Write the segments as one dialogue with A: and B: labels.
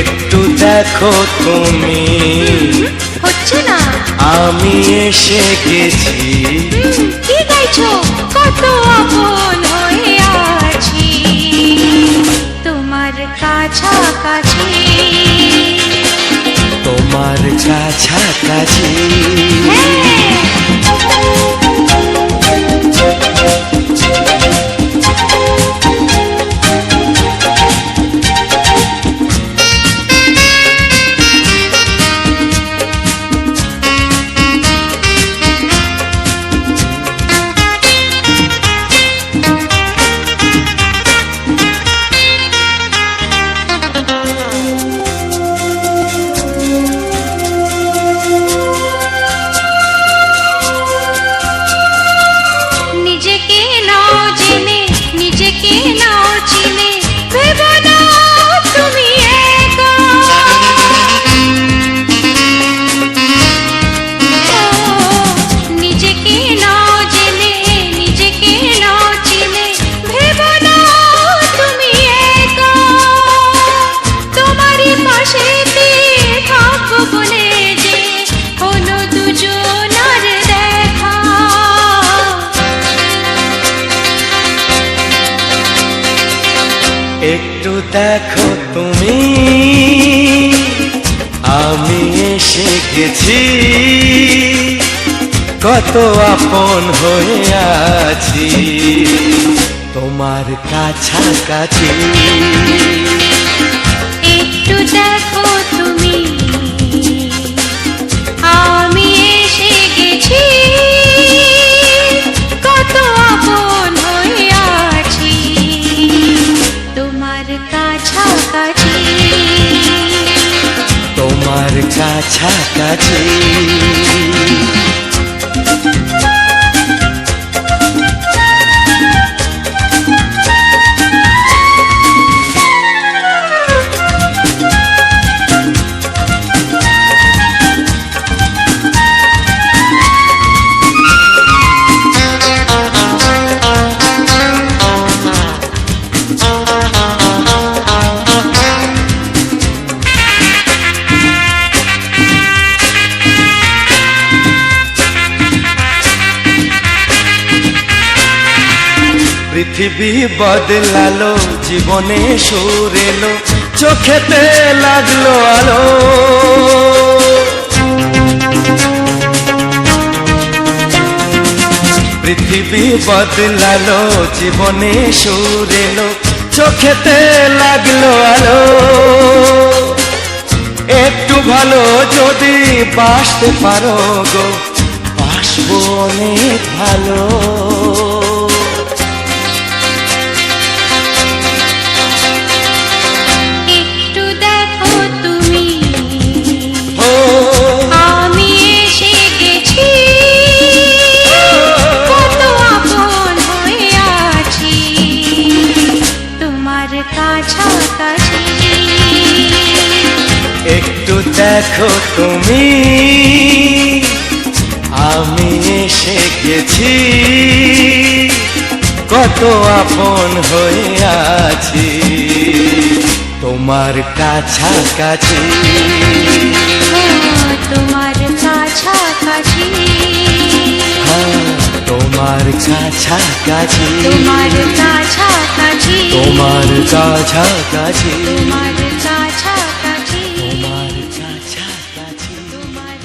A: একটু দেখো তুমি,
B: হচ্ছে না।
A: আমি এসে গেছি।
B: কি গাইছো? কত আপন হয়ে আছি তোমার কাছাকাছি,
A: তোমার কাছাকাছি।
B: নিজেকে নাও জেনে, নিজেকে নাও চিনে, ভেবো না তুমি একা। নিজেকে নাও জেনে, নিজেকে নাও চিনে, ভেবো না তুমি একা। তোমারই পাশে থাকবো বলে যে হলো দুজনার দেখা।
A: একটু দেখো তুমি, আমি এসে গেছি। কত আপন হয়ে আছি তোমার কাছাকাছি।
B: একটু দেখো তুমি, আমি এসে গেছি। কত আপন হয়ে আছি তোমার কাছাকাছি,
A: তোমার কাছাকাছি। পৃথিবী বদলালো, জীবনে সুর এলো, চোখেতে লাগলো আলো। পৃথিবী বদলালো, জীবনে সুর এলো, চোখেতে লাগলো আলো। একটু ভালো যদি বাসতে পারো গো, বাসবো অনেক ভালো।
B: একটু দেখো তুমি, আমি এসে গেছি। কত আপন হয়ে আছি তোমার কাছাকাছি।
A: একটু দেখো তুমি, আমি এসে গেছি। কত আপন হয়ে আছি তোমার কাছাকাছি,
B: তোমার কাছাকাছি,
A: তোমার কাছাকাছি,
B: তোমার কাছাকাছি,
A: তোমার কাছাকাছি,
B: তোমার কাছাকাছি,
A: তোমার কাছাকাছি।
B: তোমার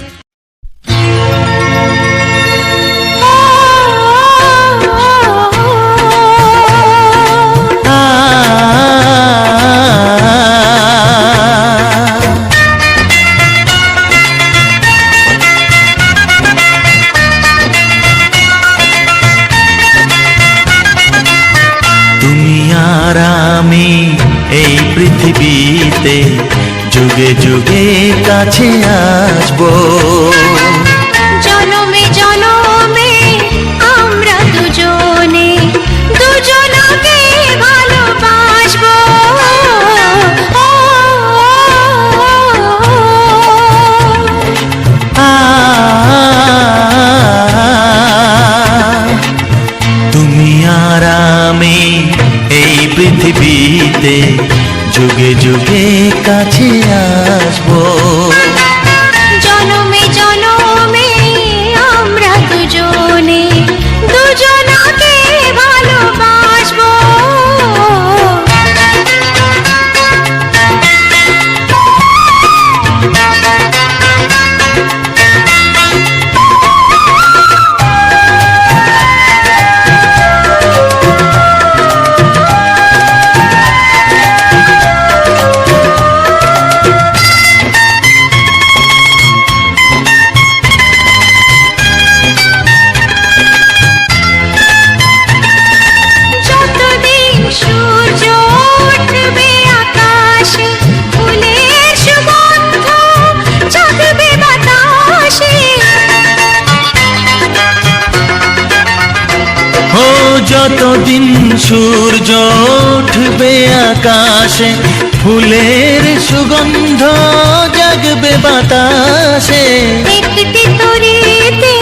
C: এই পৃথিবীতে যুগে যুগে কাছে আসবো।
B: জনমে জনমে আমরা দুজনে দুজনকে ভালোবাসবো।
C: তুমি আর আমি এই পৃথিবীতে যুগে যুগে কাছে আসবো।
B: জনমে জনমে আমরা দুজনে দুজনাকে ভালোবাসবো।
C: যতদিন সূর্য উঠবে আকাশে, ফুলের সুগন্ধ জাগবে বাতাসে।
B: একটি তরিতে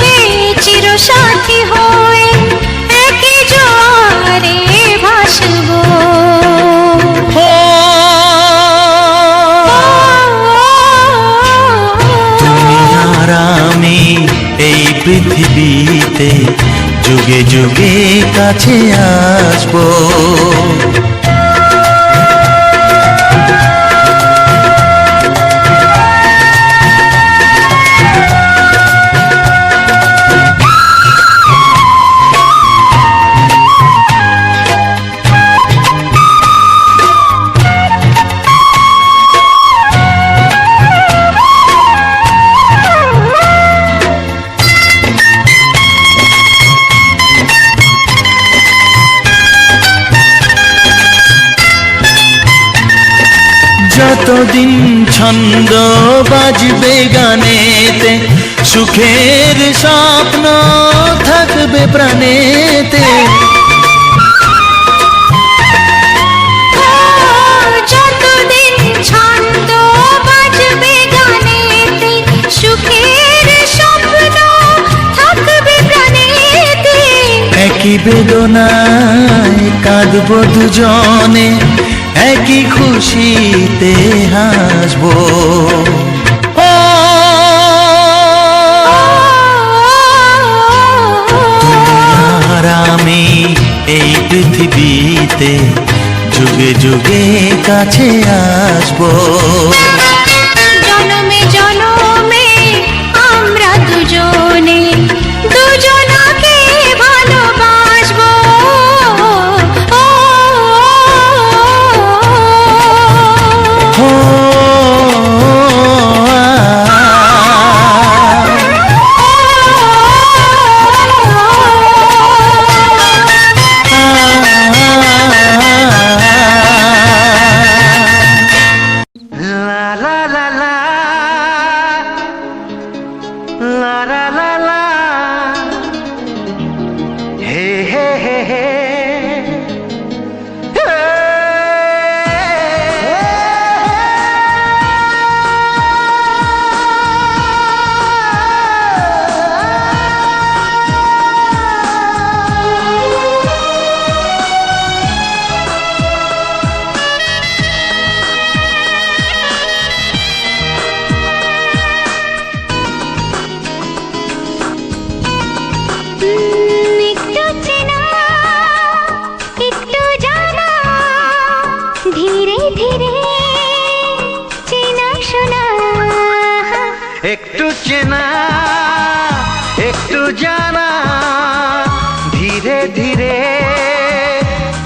B: চিরসাথী হয়ে একই জোয়ারে ভাসবো।
C: তুমি আর আমি এই পৃথিবীতে যুগে যুগে কাছে আসবো। যতদিন ছন্দ বাজবে গানেতে, সুখের স্বপ্ন থাকবে প্রাণেতে।
B: যতদিন ছন্দ বাজবে গানেতে, সুখের স্বপ্ন থাকবে প্রাণেতে।
C: একই বেদনায় কাঁদবো দুজনে, একই খুশিতে হাসবো। তুমি আর আমি এই পৃথিবীতে যুগে যুগে কাছে আসবো।
B: জনমে জনমে আমরা দুজনে দুজনাকে ভালোবাসবো।
A: একটু চেনা একটু জানা, ধীরে ধীরে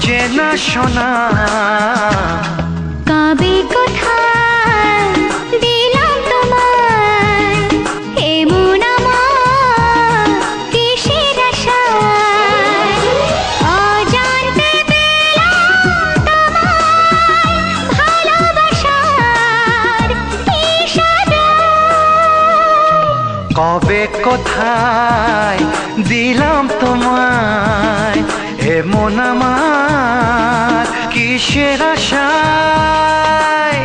A: চেনা শোনা।
B: কবে কোথায় দিলাম তোমায় এমন আমার কিসের আশায়, অজান্তে পেলাম তোমায় ভালোবাসার ইশারায়।
A: কবে কোথায় দিলাম তোমায় এমন আমার কিসের আশায়।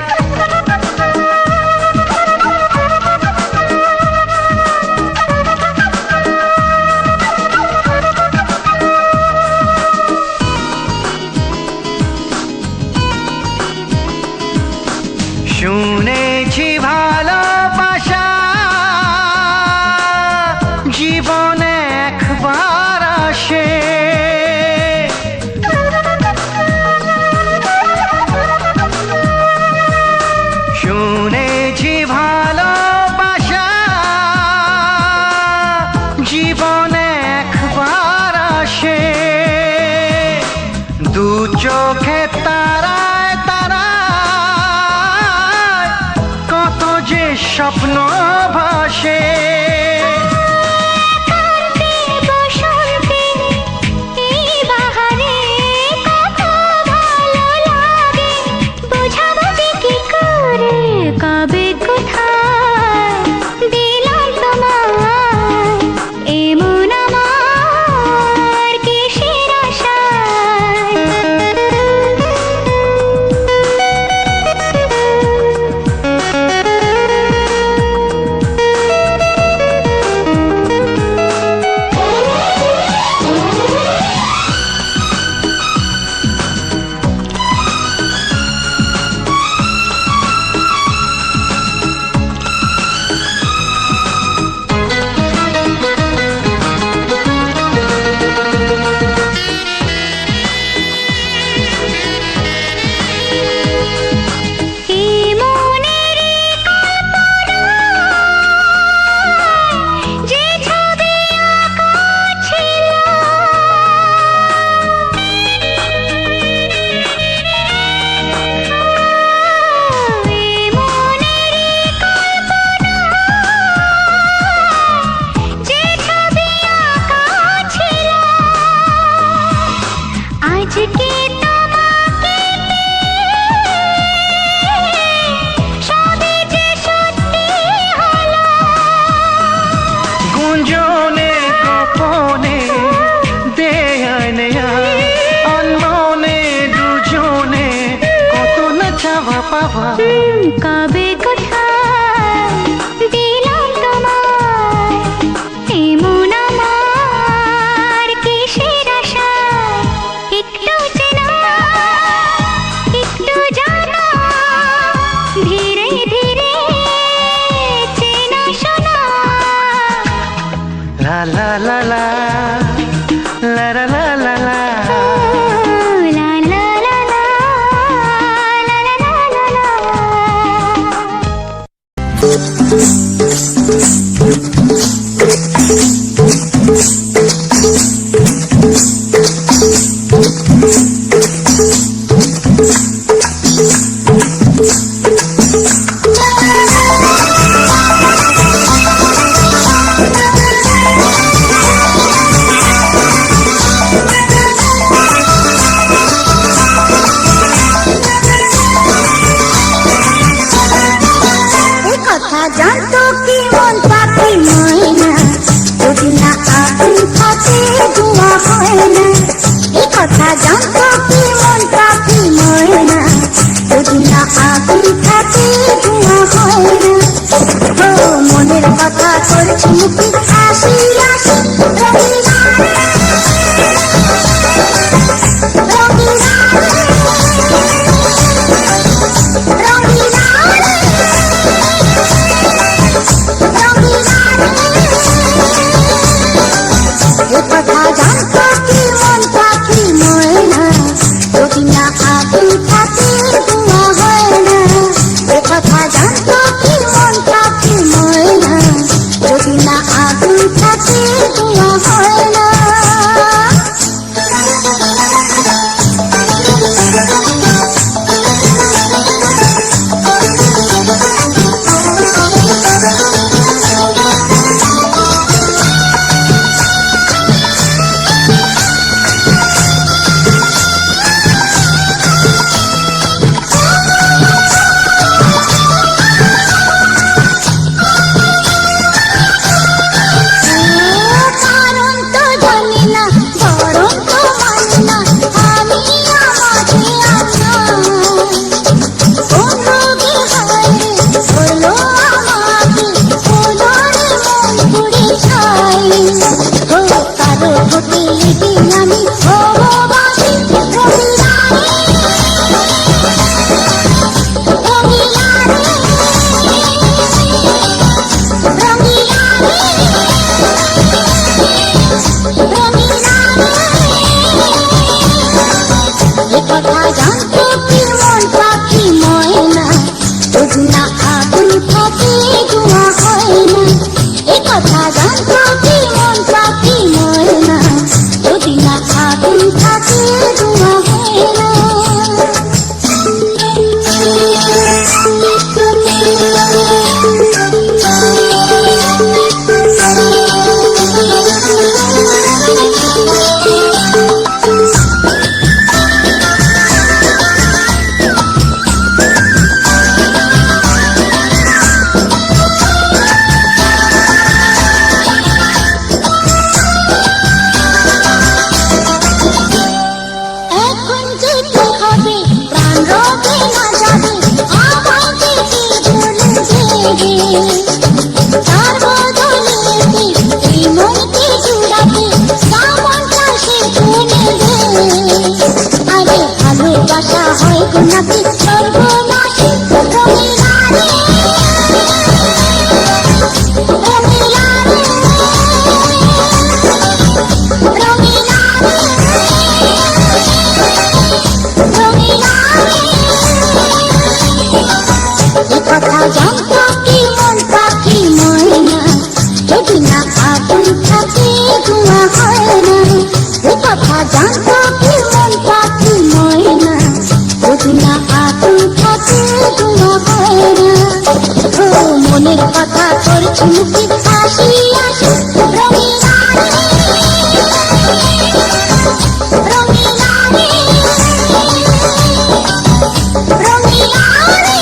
A: চোখে তারায় তারায় কত যে স্বপ্ন ভাসে। গুঞ্জনে গোপনে দেয়ায় নেয়ায় অন্যনে দুজনে কত না চাওয়া পাওয়া।
B: কবে কোথায় দিলাম তোমায় এমন আমার কিসের আশায়। একটু চেনা একটু জানা ধীরে ধীরে চেনা শোনা।
A: লা লা লা লা লা লা লা লা লা।
B: La la la la la la la la la.
D: কথা জানতো কি মন পাখি ময়না, যদি না আগুন থাকে ধোঁয়া হয় না। এই কথা জানতো কি মন পাখি ময়না, যদি না আগুন থাকে ধোঁয়া হয় না। ও মনের কথা করছি মুখে হাসি হাসি রঙিনা রঙিনা রঙিনা কথা জানতো কি মন পাখি ময়না, যদি না আগুন থাকে ধোঁয়া হয় না। কথা জানতো কি মন পাখি ময়না, যদি না আগুন থাকে ধোঁয়া হয় না। কথা জানতো কি মন পাখি ময়না, যদি না আগুন থাকে ধোঁয়া হয় না। জানতো কি মন পাখি ময়না যদি না আতুর থাকে ধোঁয়া হয় না। ও মনের কথা তোর মুখে হাসি আসে রঙিলা রে, রঙিলা রে, রঙিলা রে,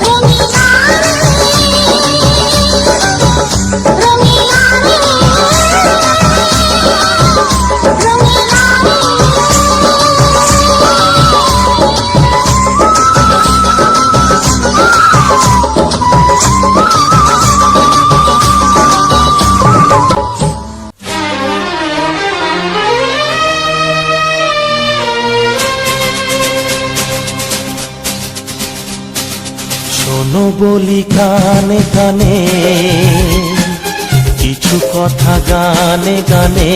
D: রঙিলা রে, রঙিলা রে, রঙিলা রে।
C: শোনো বলি কানে কানে কিছু কথা গানে গানে,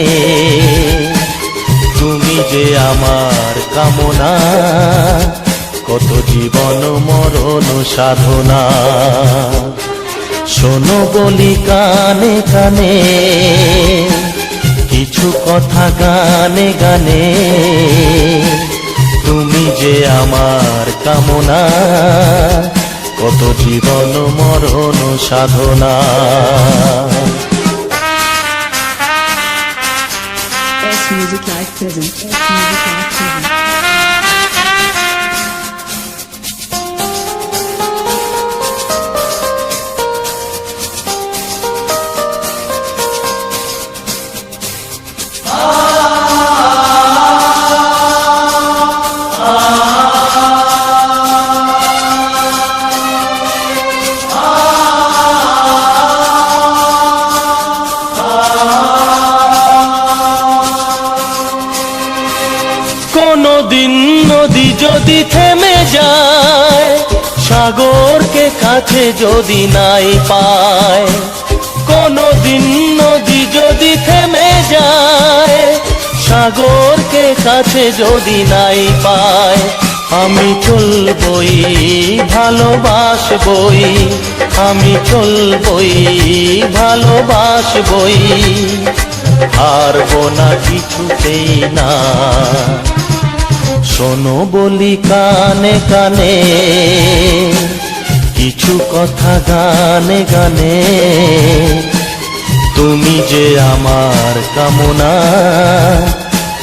C: তুমি যে আমার কামনা, কত জীবন মরণ সাধনা। শোনো বলি কানে কানে কিছু কথা গানে গানে, তুমি যে আমার কামনা, কত জীবন মরণ সাধনা।
E: S Music Live present. S Music Live present.
C: কোনদিন নদী যদি থেমে যায়, সাগরকে কাছে যদি নাই পায়, কোনদিন নদী যদি থেমে যায়, সাগরকে কাছে যদি নাই পায়, আমি চলবই ভালোবাসবই, আমি চলবই ভালোবাসবই, হারবো না কিছুতেই না। শোনো বলি কানে কানে কিছু কথা গানে গানে, তুমি যে আমার কামনা,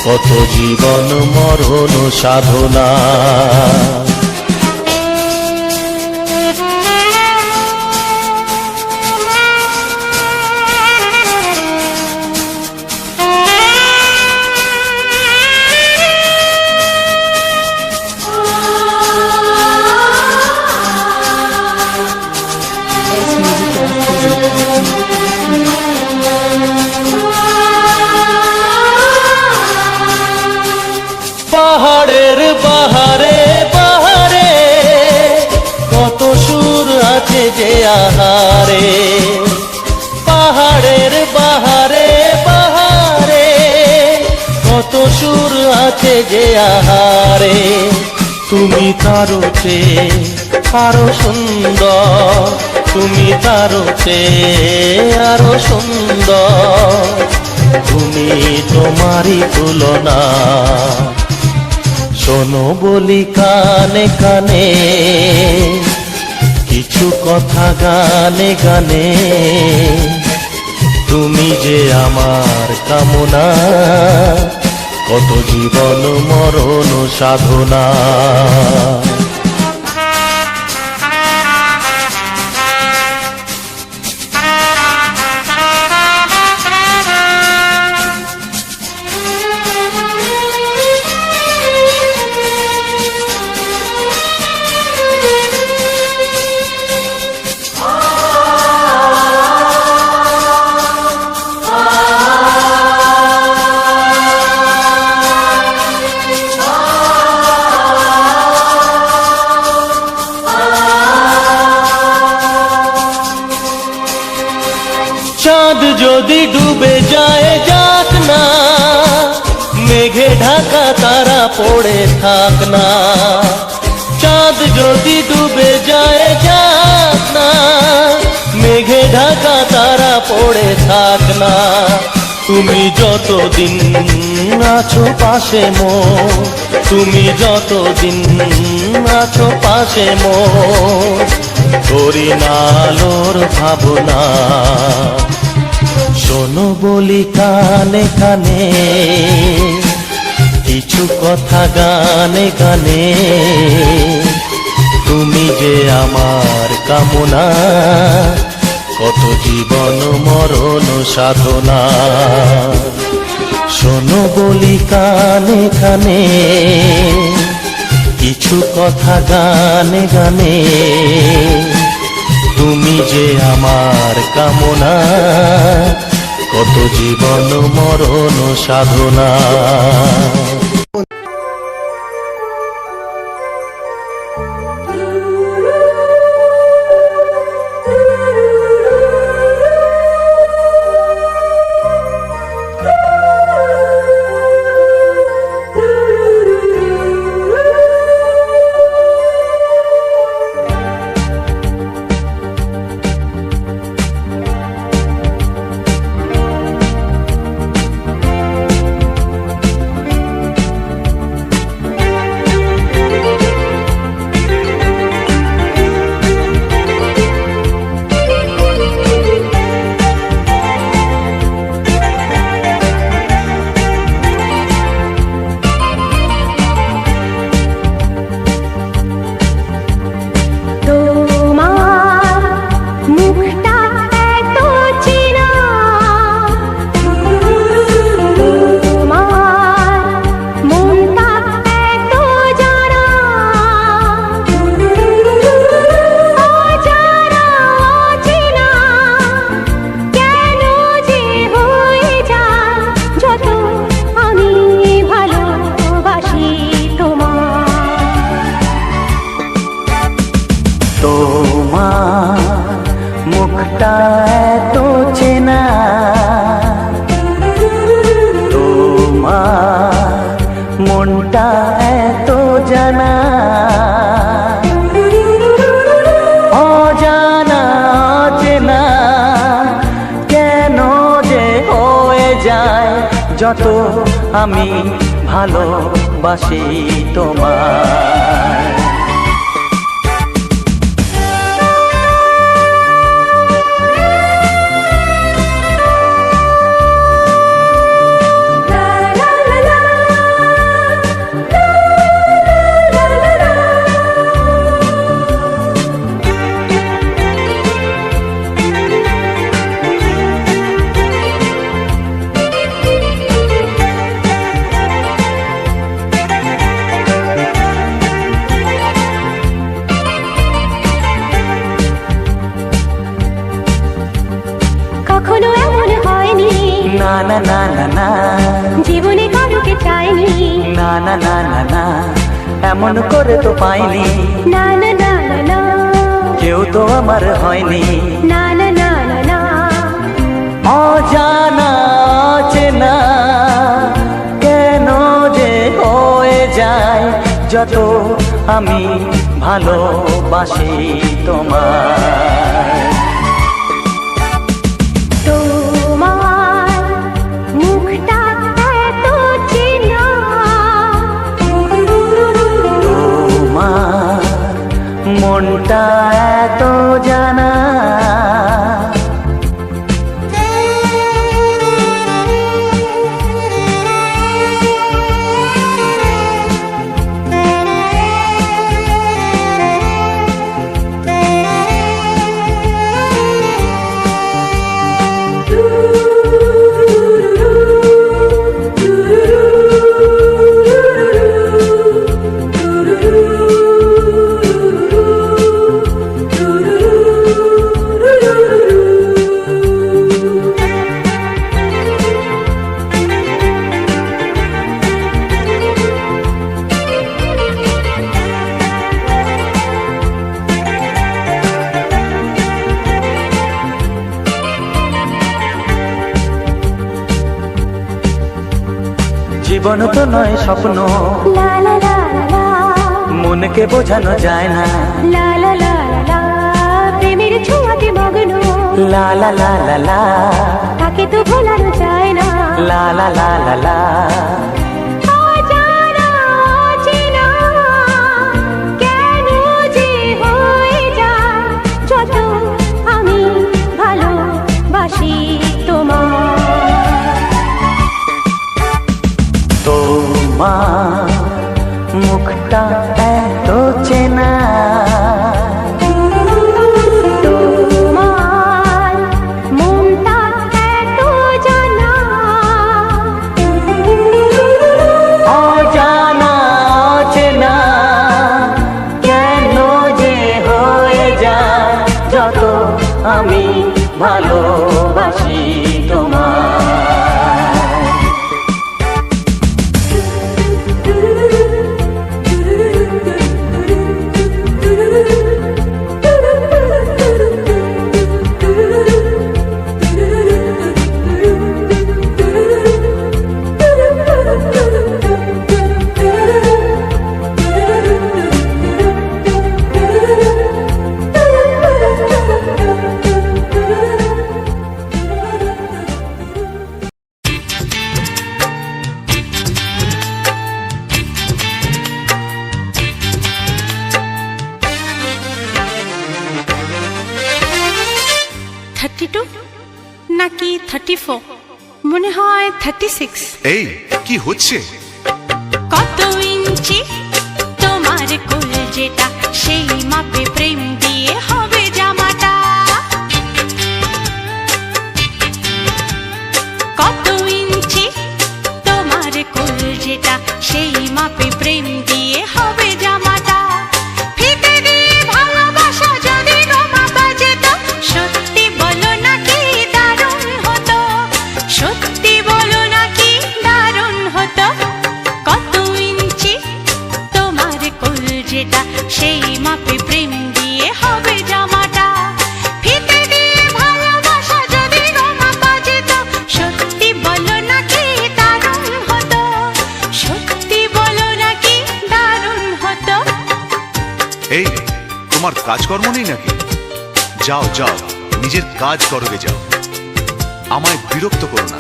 C: কত জীবন মরণ সাধনা।
E: S Music Live
C: পাহাড়ের বাহারে বাহারে কত সুর আছে যে আহারে, পাহাড়ের বাহারে বাহারে কত সুর আছে যে আহারে, তুমি তারও চেয়ে আরো সুন্দর, তুমি তারও চেয়ে আরো সুন্দর, তুমি তোমারই তুলনা। শোনো বলি কানে কানে কিছু কথা গানে গানে, তুমি যে আমার কামনা, কত জীবন মরণ সাধনা। চাঁদ যদি ডুবে যায় যাক না, মেঘে ঢাকা তারা পড়ে থাক না, চাঁদ যদি ডুবে যায় যাক না, মেঘে ঢাকা তারা পড়ে থাক না, তুমি যতদিন আছো পাশে মোর, তুমি যতদিন আছো পাশে মোর, করি না আলোর ভাবনা। শোনো বলি কানে কানে কিছু কথা গানে গানে, তুমি যে আমার কামনা, কত জীবন মরণ সাধনা। শোনো বলি কানে কানে কিছু কথা গানে গানে, তুমি যে আমার কামনা, কত জীবন মরণ সাধনা। মুখটা এত চেনা, তোমার মনটা এত জানা, অজানা অচেনা কেন যে হয়ে যায়, যত আমি ভালোবাসি তোমায়।
B: কখনো এমন হয়নি,
C: না না না না না,
B: জীবনে কারোকে চাইনি,
C: না না না না না, এমন করে তো পাইনি,
B: না না না না না,
C: কেউ তো আমার হয়নি,
B: না না না না না,
C: অজানা অচেনা কেন যে হয়ে যায়, যত আমি ভালোবাসি তোমায়।
B: তোমার মুখটা এত চেনা,
C: তোমার মনটা এত জানা, জীবন তো নয় স্বপ্ন,
B: লা লা লা লা,
C: মনকে বোঝানো যায় না,
B: লা লা লা লা, প্রেমের ছোঁয়াতে মগ্ন,
C: লা লা লা লা লা,
B: তাকে তো ভোলানো যায় না,
C: লা লা লা লা লা
B: অজানা অচেনা কেন যে হয়ে যায় যত আমি ভালোবাসি তোমার।
C: তোমার মুখটা এত চেনা,
B: তোমার মনটা এত জানা,
C: অজানা অচেনা কেন যে হয়ে যায় যত আমি ভালোবাসি তোমার।
F: নাকি 34 মনে হয় 36।
G: এই কি হচ্ছে?
F: কত ইঞ্চি তোমার কোল যেটা সেই মাপে প্রেম দিয়ে হবে জামাটা। কত ইঞ্চি তোমার কোল যেটা সেই মাপে প্রেম দিয়ে হবে জামাটা। ফিতে দিয়ে ভালোবাসা যদি গোমা বাজেত সত্যি বলো নাকি দারুণ হতো, সত্যি বলো নাকি দারুণ হতো। কত ইঞ্চি তোমার কোল যেটা সেই মাপে প্রেম দিয়ে হবে জামাটা। ফিতে দিয়ে ভালোবাসা যদি গোমা বাজেত সত্যি বলো নাকি দারুণ হতো, সত্যি বলো নাকি দারুণ হতো।
G: এই তোমার কাজকর্ম নেই নাকি? যাও যাও নিজের কাজ করবে যাও, আমায় বিরক্ত করো না।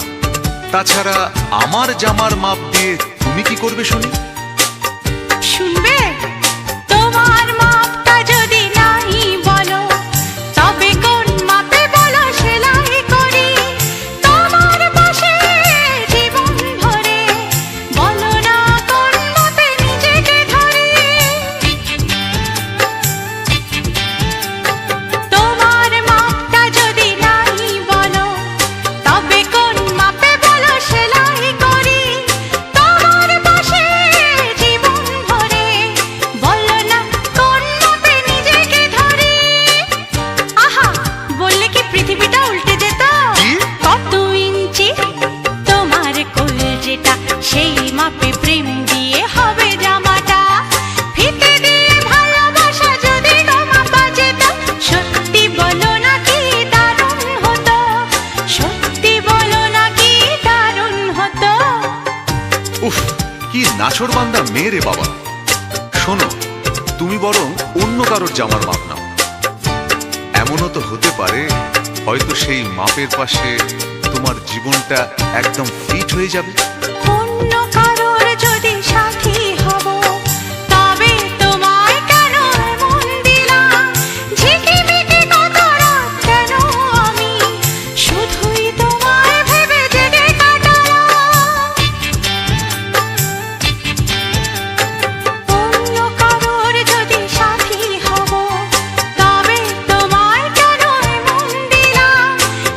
G: তাছাড়া আমার জামার মাপ দিয়ে তুমি কি করবে শুনি?
F: শুনবে? তোমার মাপটা যদি নাই বলো তবে কোন মাপে বলো সেলাই করি তোমার পাশে জীবন ভরে। বলো না কোন মাপে নিজেকে ধরি। তোমার মাপটা যদি নাই বলো তবে কোন মাপে বলো সেলাই করি তোমার পাশে জীবন ভরে। বলো না কোন মাপে নিজেকে ধরি। আহা, বললে কি পৃথিবীটা উল্টে যেত? কত ইঞ্চি তোমার কোল যেটা সেই মাপে প্রেম দিয়ে হবে জামাটা। ফিতে দিয়ে ভালোবাসা যদি গোমা বাজেত সত্যি বলো নাকি দারুণ হতো, সত্যি বলো নাকি দারুণ হতো।
G: উফ, কি নাছোড়বান্দা মেয়ে রে বাবা। শোনো, তুমি বরং অন্য কারোর জামার মাপ নাও। এমনও তো হতে পারে হয়তো সেই মাপের পাশে তোমার জীবনটা একদম ফিট হয়ে যাবে।
F: অন্য কারোর যদি সাথী হব তবে তোমায় কেন মন দিলাম? ঝিকিমিকি কত রাত কেন আমি শুধুই তোমায় ভেবে জেগে কাটালাম। অন্য কারোর যদি সাথী হব তবে তোমায় কেন মন দিলাম?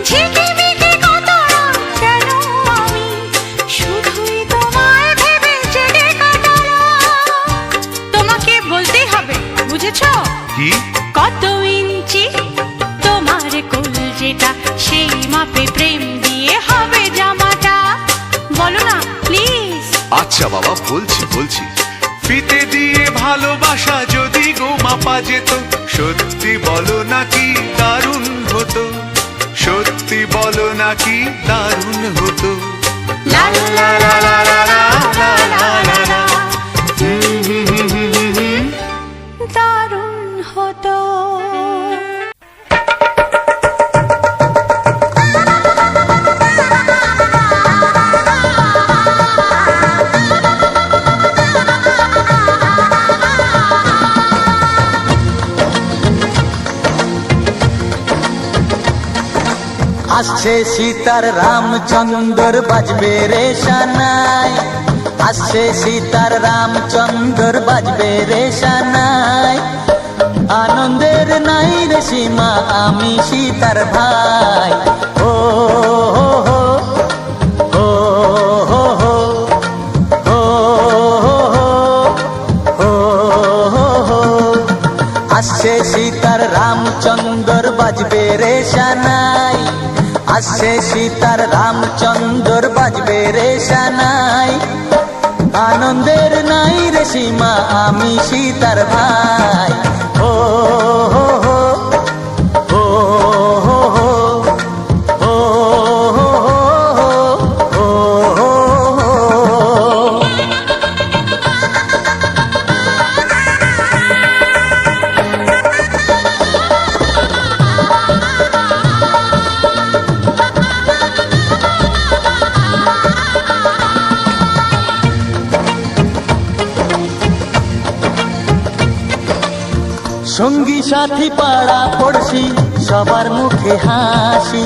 F: ঝিকিমিকি কত রাত কেন আমি শুধুই তোমায় ভেবে জেগে কাটালাম। তোমাকে বলতেই হবে, বুঝেছো?
G: কি?
F: কত ইঞ্চি তোমার কোল যেটা সেই মাপে প্রেম দিয়ে হবে জামাটা। বলো না প্লিজ।
G: আচ্ছা বাবা, বলছি বলছি। ফিতে দিয়ে ভালোবাসা যদি গোমাপা যেত সত্যি বলো নাকি দারুণ হতো, সত্যি বলো নাকি দারুণ হতো।
F: লা লা লা লা লা লা লা লা লা লা। দারুণ হতো।
C: আসছে সীতার রামচন্দ্র বাজবে রে সানাই, আসছে সীতার রামচন্দ্র বাজবে রে সানাই। আনন্দের নাই রে সীমা আমি সীতার ভাই। ও হো হো ও হো হো ও হো হো ও হো হো। আসছে সীতার রামচন্দ্র বাজবে রে সানাই, আসছে সীতার রামচন্দ্র বাজবে রে সানাই। আনন্দের নাই রে সীমা আমি সীতার ভাই। ও হো হো ও হো হো ও হো হো ও হো হো। সঙ্গী সাথী পাড়া পড়শি সবার মুখে হাসি,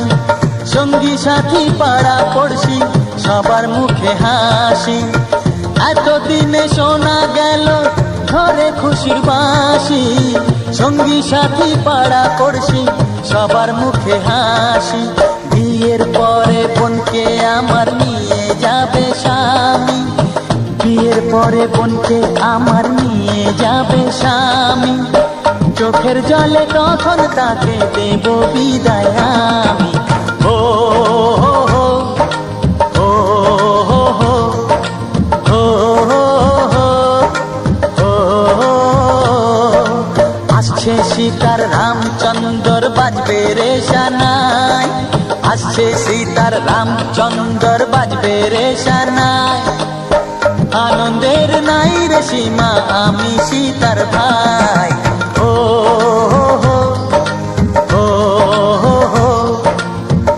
C: সঙ্গী সাথী পাড়া পড়শি সবার মুখে হাসি। এতদিনে শোনা গেল ঘরে খুশির বাঁশি, সঙ্গী সাথী পাড়া পড়শি সবার মুখে হাসি। বিয়ের পরে বোনকে আমার নিয়ে যাবে স্বামী, বিয়ের পরে বোনকে আমার নিয়ে যাবে স্বামী। চোখের জলে তখন তাকে দেব বিদায় আমি। ও হো হো ও হো হো ও হো হো ও হো। আসছে সীতার রামচন্দ্র বাজবে রে সানাই, আসছে সীতার রামচন্দ্র বাজবে রে সানাই। আনন্দের নাই রে সীমা আমি সীতার ভাই। ও হো হো ও হো হো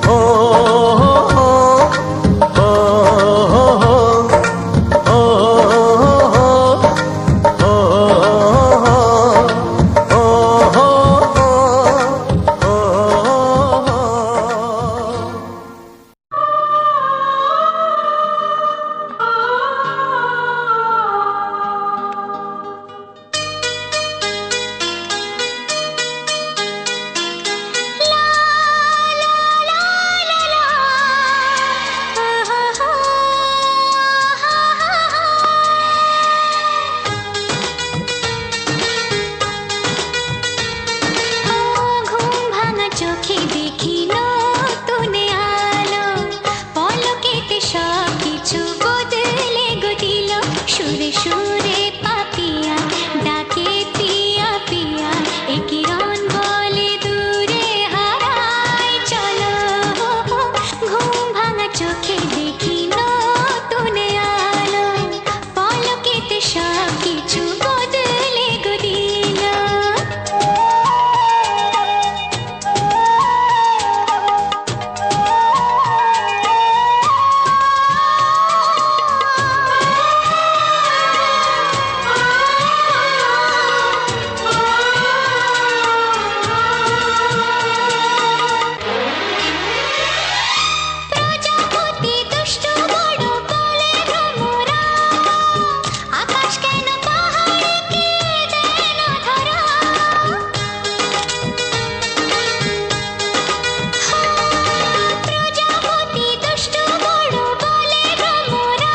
C: ও হো হো ও হো হো ও হো হো ও হো ও হো।
B: ঘুম ভাঙা চোখে দেখি নতুন আলো, পলকেতে সব কিছু বদলে গো দিল। সুরে সুরে পাপিয়া ডাকে পিয়া পিয়া, এ কিরণ বলে দূরে হারায় চলো। ঘুম ভাঙা চোখে দেখি নতুন আলো, পলকেতে সব কিছু বদলে গো দিল। প্রজাপতি দুষ্ট বড় বলে ভ্রমরা, আকাশ কেন পাহাড়কে দেয় না ধরা। প্রজাপতি দুষ্ট বড় বলে ভ্রমরা,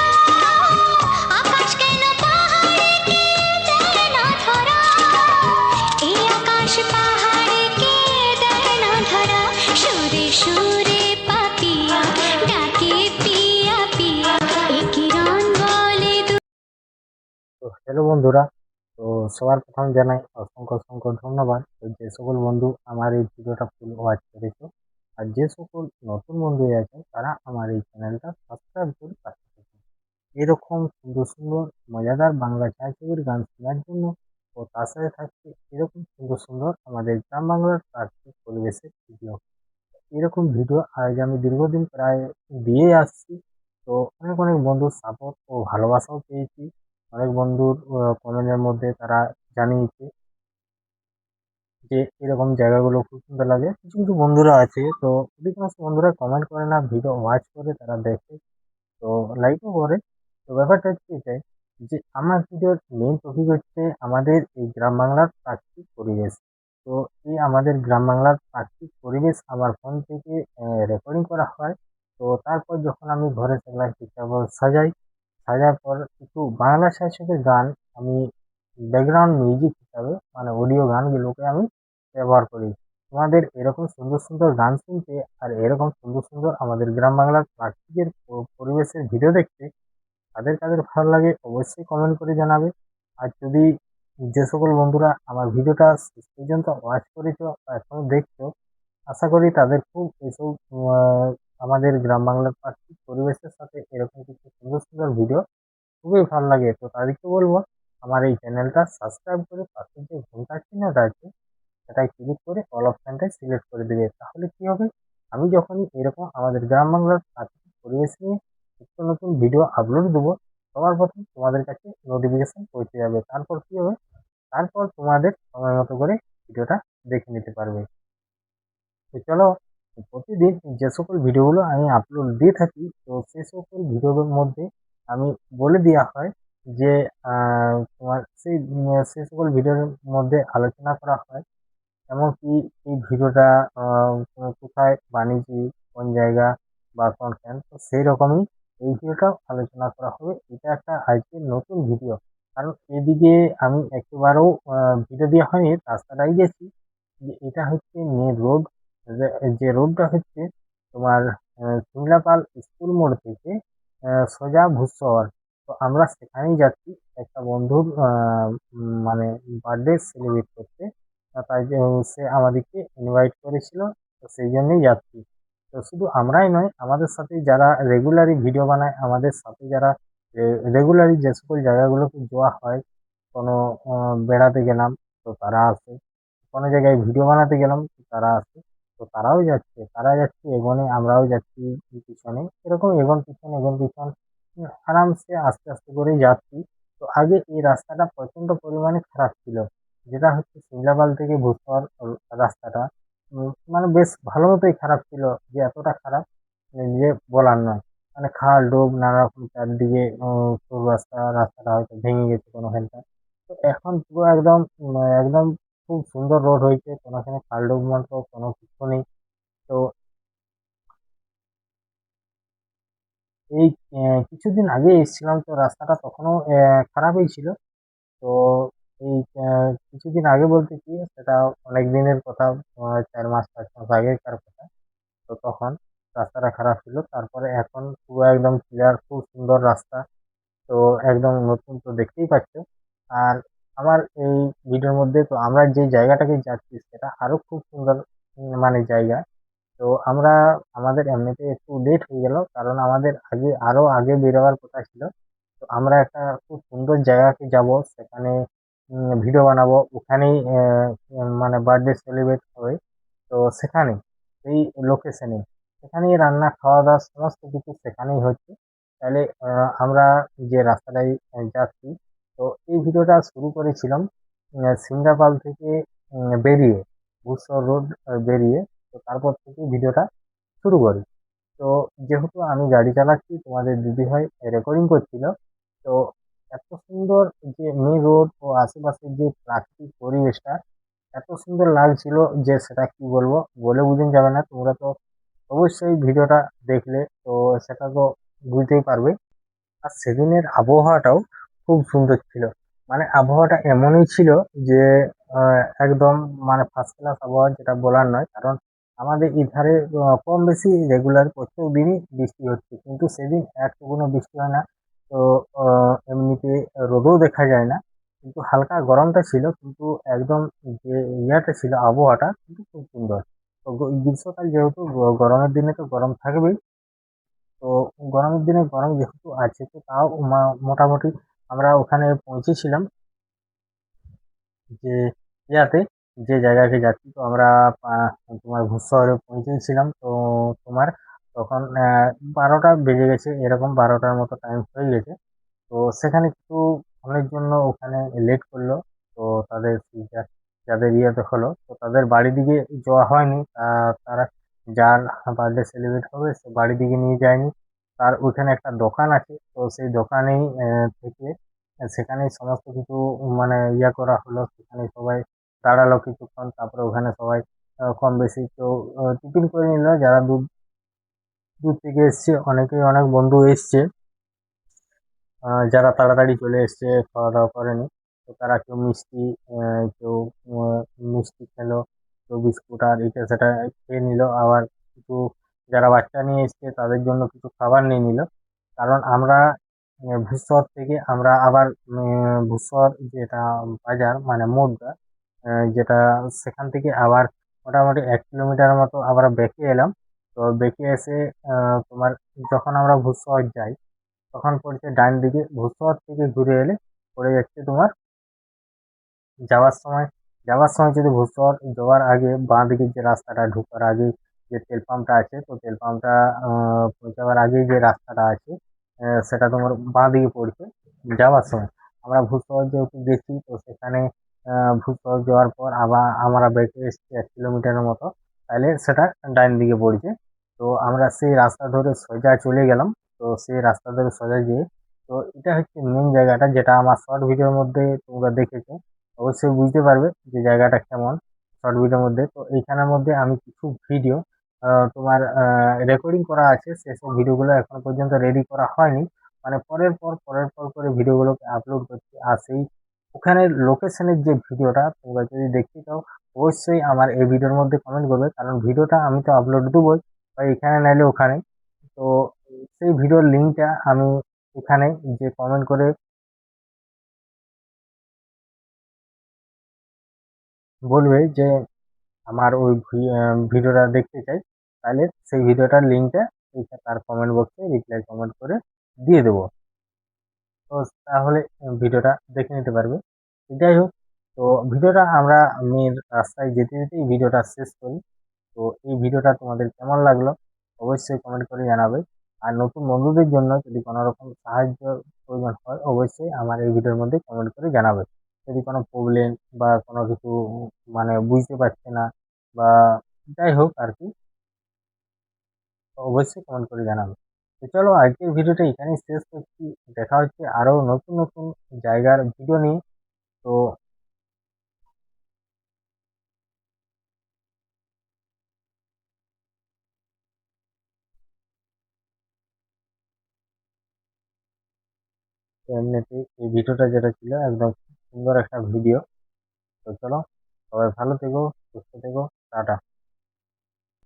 B: আকাশ কেন পাহাড়কে দেয় না ধরা। এই আকাশ পাহাড়কে দেয় না ধরা। সুরে সুরে পাপিয়া ডাকে পিয়া পিয়া, এ কিরণ বলে
H: তো হ্যালো বন্ধুরা, তো সবার প্রথম জানাই অসংখ্য অসংখ্য ধন্যবাদ। তো যে সকল বন্ধু আমার এই ভিডিওটা ফুল ওয়াচ করেছো, আর যে সকল নতুন বন্ধু আছে তারা আমার এই চ্যানেলটা সাবস্ক্রাইব করে পাশে থাকুন। এরকম সুন্দর সুন্দর মজাদার বাংলা ছায়াছবির গান শোনার জন্য, ও তার সাথে থাকছে এরকম সুন্দর সুন্দর আমাদের গ্রাম বাংলার প্রাকৃতিক পরিবেশের ভিডিও। এরকম ভিডিও আজ আমি দীর্ঘদিন প্রায় দিয়ে আসছি। তো অনেক অনেক বন্ধুর সাপোর্ট ও ভালোবাসাও পেয়েছি। অনেক বন্ধুর কমেন্টের মধ্যে তারা জানিয়েছে যে এরকম জায়গাগুলো খুব সুন্দর লাগে। কিছু কিছু বন্ধুরা আছে, তো অধিকাংশ বন্ধুরা কমেন্ট করে না, ভিডিও ওয়াচ করে তারা দেখে, তো লাইকও করে। তো ব্যাপারটা হচ্ছে এটাই যে আমার ভিডিওর মেইন টপিক হচ্ছে আমাদের এই গ্রাম বাংলার প্রাকৃতিক পরিবেশ। তো এই আমাদের গ্রাম বাংলার প্রাকৃতিক পরিবেশ আমার ফোন থেকে রেকর্ডিং করা হয়। তো তারপর যখন আমি ঘরে সেগুলা ঠিকঠাকভাবে সাজাই, সাজার পর কিছু বাংলা শাসকের গান আমি ব্যাকগ্রাউন্ড মিউজিক হিসাবে মানে অডিও গানগুলোকে আমি ব্যবহার করি। তোমাদের এরকম সুন্দর সুন্দর গান শুনতে আর এরকম সুন্দর সুন্দর আমাদের গ্রাম বাংলার প্রাকৃতিকের পরিবেশের ভিডিও দেখতে কাদের কাদের ভালো লাগে অবশ্যই কমেন্ট করে জানাবে। আর যদি যে সকল বন্ধুরা আমার ভিডিওটা শেষ পর্যন্ত ওয়াচ করেছো বা এখনো দেখছো, আশা করি তাদের খুব এসব আমাদের গ্রাম বাংলার প্রাকৃতিক পরিবেশের সাথে এরকম কিছু সুন্দর সুন্দর ভিডিও খুবই ভালো লাগে। তো তাদেরকে বলবো আমার এই চ্যানেলটা সাবস্ক্রাইব করে পাশে যে ঘন্টা চিহ্নটা আছে সেটাই ক্লিক করে অল অপশানটাই সিলেক্ট করে দেবে। তাহলে কি হবে, আমি যখনই এরকম আমাদের গ্রাম বাংলার প্রাকৃতিক পরিবেশ নিয়ে নিত্য নতুন ভিডিও আপলোড দেবো, সবার প্রথম তোমাদের কাছে নোটিফিকেশন পৌঁছে যাবে। তারপর কি হবে, তারপর তোমাদের সময় মতো করে ভিডিওটা দেখে নিতে পারবে। তো চলো, প্রতিদিন যে সকল ভিডিওগুলো আমি আপলোড দিয়ে থাকি, তো সে সকল ভিডিওর মধ্যে আমি বলে দেওয়া হয় যে তোমার সে সকল ভিডিওর মধ্যে আলোচনা করা হয় এমনকি এই ভিডিওটা কোথায় বানিয়েছি, কোন জায়গা বা কোনখান, তো সেই রকমই এই ভিডিওটাও আলোচনা করা হবে। এটা একটা আজকের নতুন ভিডিও, কারণ এদিকে আমি একেবারেও ভিডিও দেওয়া হয়নি, রাস্তাটাই গেছি। যে এটা হচ্ছে মেন রোড, যে রোডটা হচ্ছে তোমার শিমলাপাল স্কুল মোড় থেকে সোজা ভূষর। তো আমরা সেখানেই যাচ্ছি একটা বন্ধুর মানে বার্থডে সেলিব্রেট করতে। তাই সে আমাদেরকে ইনভাইট করেছিল, তো সেই জন্যই যাচ্ছি। তো শুধু আমরাই নয়, আমাদের সাথে যারা রেগুলারই ভিডিও বানায়, আমাদের সাথে যারা রেগুলারই যে সকল জায়গাগুলোতে যাওয়া হয়, কোনো বেড়াতে গেলাম তো তারা আসে, কোনো জায়গায় ভিডিও বানাতে গেলাম তো তারা আসে, তো তারাও যাচ্ছে, তারা যাচ্ছে এগোনে, আমরাও যাচ্ছি পিছনে, এরকম এগোন পিছন এগোন পিছন আরামসে আস্তে আস্তে করেই যাচ্ছি। তো আগে এই রাস্তাটা প্রচন্ড পরিমাণে খারাপ ছিল, যেটা হচ্ছে সিমলাপাল থেকে ভূষর রাস্তাটা মানে বেশ ভালো মতোই খারাপ ছিল, যে এতটা খারাপ যে বলার নয়। মানে খাল ডোব নানা রকম চারদিকে সরু রাস্তা, রাস্তাটা হয়তো ভেঙে গেছে কোনোখানটা। তো এখন পুরো একদম একদম খুব সুন্দর রোড হয়েছে, কোনোখানে খাল ডোব মতো কোনো কিছু নেই। তো এই কিছুদিন আগে এসেছিলাম, তো রাস্তাটা তখনও খারাপই ছিল। তো এই কিছুদিন আগে বলতে কি, সেটা অনেক দিনের কথা, 4 মাস 5 মাস আগেকার কথা। তো তখন রাস্তাটা খারাপ ছিল, তারপরে এখন পুরো একদম ক্লিয়ার, খুব সুন্দর রাস্তা। তো একদম নতুন, তো দেখতেই পাচ্ছ। আর আমার এই ভিডিওর মধ্যে তো আমরা যে জায়গাটাকে যাচ্ছি সেটা আরো খুব সুন্দর মানে জায়গা। তো আমরা আমাদের এমনিতে একটু লেট হয়ে গেল, কারণ আমাদের আরো আগে বেরোবার কথা ছিল। তো আমরা একটা খুব সুন্দর জায়গাতে যাব, সেখানে ভিডিও বানাবো, ওখানেই মানে বার্থডে সেলিব্রেট হবে। তো সেখানে এই লোকেশনে সেখানেই রান্না খাওয়া দাওয়া সমস্ত কিছু সেখানেই হচ্ছে। তাহলে আমরা যে রাস্তাটায় যাচ্ছি, তো এই ভিডিওটা শুরু করেছিলাম সিমলাপাল থেকে বেরিয়ে, ভূষর রোড বেরিয়ে। তো তারপর থেকে ভিডিওটা শুরু করি। তো যেহেতু আমি গাড়ি চালাচ্ছি, তোমাদের দিদিভাই রেকর্ডিং করছিল। তো এত সুন্দর যে মেন রোড ও আশেপাশের যে প্রাকৃতিক পরিবেশটা এত সুন্দর লাগছিল যে সেটা কি বলবো, বলে বোঝানো যাবে না। তোমরা তো অবশ্যই ভিডিওটা দেখলে তো সেটা তো বুঝতেই পারবে। আর সেদিনের আবহাওয়াটাও খুব সুন্দর ছিল, মানে আবহাওয়াটা এমনই ছিল যে একদম মানে ফার্স্ট ক্লাস আবহাওয়া, যেটা বলার নয়। কারণ আমাদের এধারে কম বেশি রেগুলার প্রত্যেক দিনই বৃষ্টি হচ্ছে, কিন্তু সেদিন একটুকুনো বৃষ্টি হয় না। তো এমনিতে রোদও দেখা যায় না, কিন্তু হালকা গরমটা ছিল, কিন্তু একদম যে ইয়াটা ছিল আবহাওয়াটা কিন্তু খুব সুন্দর। তো গ্রীষ্মকাল যেহেতু, গরমের দিনে তো গরম থাকবেই। তো গরমের দিনে গরম যেহেতু আছে, তো তাও মোটামুটি আমরা ওখানে পৌঁছেছিলাম যে ইয়াতে, যে জায়গাকে যাচ্ছি। তো আমরা তোমার ভূষরে পৌঁছেছিলাম। তো তোমার তখন 12টা বেজে গেছে, এরকম 12টার মতো টাইম হয়ে গেছে। তো সেখানে কিছু অনেক জন্য ওখানে লেট করলো। তো তাদের যাদের ইয়েতে হলো, তো তাদের বাড়ি দিকে যাওয়া হয়নি। তারা যার বার্থডে সেলিব্রেট হবে সে বাড়ি দিকে নিয়ে যায়নি। তার ওইখানে একটা দোকান আছে, তো সেই দোকানেই থেকে সেখানেই সমস্ত কিছু মানে ইয়ে করা হলো। সেখানে সবাই দাঁড়ালো কিছুক্ষণ, তারপরে ওখানে সবাই কম বেশি কেউ টিফিন করে নিল। যারা দূর দূর থেকে এসছে, অনেকেই অনেক বন্ধু এসছে, যারা তাড়াতাড়ি চলে এসছে খাওয়া দাওয়া করেনি, তো তারা কেউ মিষ্টি কেউ মিষ্টি খেলো, কেউ বিস্কুট আর এটা সেটা খেয়ে নিল। আবার কিছু যারা বাচ্চা নিয়ে এসছে তাদের জন্য কিছু খাবার নিয়ে নিল। কারণ আমরা ভূস্বর থেকে আমরা আবার ভূস্বর যেটা বাজার মানে মোড়টা, যেটা সেখান থেকে আবার মোটামুটি 1 কিলোমিটার মতো আমরা বেঁকে এলাম। তো বেঁকে এসে তোমার যখন আমরা ভূস্বর যাই তখন পড়ছে ডান দিকে। ভূস্বর থেকে ঘুরে এলে পড়ে যাচ্ছে তোমার যাওয়ার সময়। যাওয়ার সময় যদি ভূস্বর যাওয়ার আগে বাঁ দিকের যে রাস্তাটা ঢোকার আগে যে তেল পাম্পটা আছে, তো তেল পাম্পটা পৌঁছাবার আগেই যে রাস্তাটা আছে সেটা তোমার বাঁ দিকে পড়ছে যাওয়ার সময়। আমরা ভূস্বর যেহেতু গেছি, তো সেখানে ভূস্বর যাওয়ার পর আবার আমরা বেঁকে এসেছি 1 কিলোমিটারের মতো, তাহলে সেটা ডান দিকে পড়ছে। তো আমরা সেই রাস্তা ধরে সোজা চলে গেলাম। তো সেই রাস্তা ধরে সোজা গিয়ে, তো এটা হচ্ছে মেন জায়গাটা যেটা আমার শর্ট ভিডিওর মধ্যে তোমরা দেখেছো, অবশ্যই বুঝতে পারবে যে জায়গাটা কেমন শর্ট ভিডিওর মধ্যে। তো এইখানের মধ্যে আমি কিছু ভিডিও তোমার রেকর্ডিং করা আছে, সেসব ভিডিওগুলো এখনো পর্যন্ত রেডি করা হয়নি। মানে পরের পর করে ভিডিওগুলোকে আপলোড করছি। আর সেই ওখানের লোকেশনের যে ভিডিওটা তোমরা যদি দেখতে চাও, অবশ্যই আমার এই ভিডিওর মধ্যে কমেন্ট করবে, কারণ ভিডিওটা আমি তো আপলোড দেবোই, বা এখানে নাইলে ওখানে। তো সেই ভিডিওর লিঙ্কটা আমি এখানে যে কমেন্ট করে বলবে যে আমার ওই ভিডিওটা দেখতে চাই, তাহলে সেই ভিডিওটার লিঙ্কটা তার কমেন্ট বক্সে রিপ্লাই কমেন্ট করে দিয়ে দেবো। তো তাহলে ভিডিওটা দেখে নিতে পারবে। তো যাই হোক, তো ভিডিওটা আমরা মেন রাস্তায় যেতে যেতে এই ভিডিওটা শেষ করি। তো এই ভিডিওটা তোমাদের কেমন লাগলো অবশ্যই কমেন্ট করে জানাবে। আর নতুন বন্ধুদের জন্য যদি কোনো রকম সাহায্য প্রয়োজন হয়, অবশ্যই আমার এই ভিডিওর মধ্যে কমেন্ট করে জানাবে। যদি কোনো প্রবলেম বা কোনো কিছু মানে বুঝতে পারছে না বা যাই হোক আর কি, তো অবশ্যই কমেন্ট করে জানাবে। তো চলো আজকের ভিডিওটা এখানেই শেষ করছি। দেখা হচ্ছে আরো নতুন নতুন জায়গার ভিডিও নিয়ে। তো এমনিতেই এই ভিডিওটা যেটা ছিল একদম সুন্দর একটা ভিডিও। তো চলো, সবাই ভালো থেকো, সুস্থ থেকো, টাটা।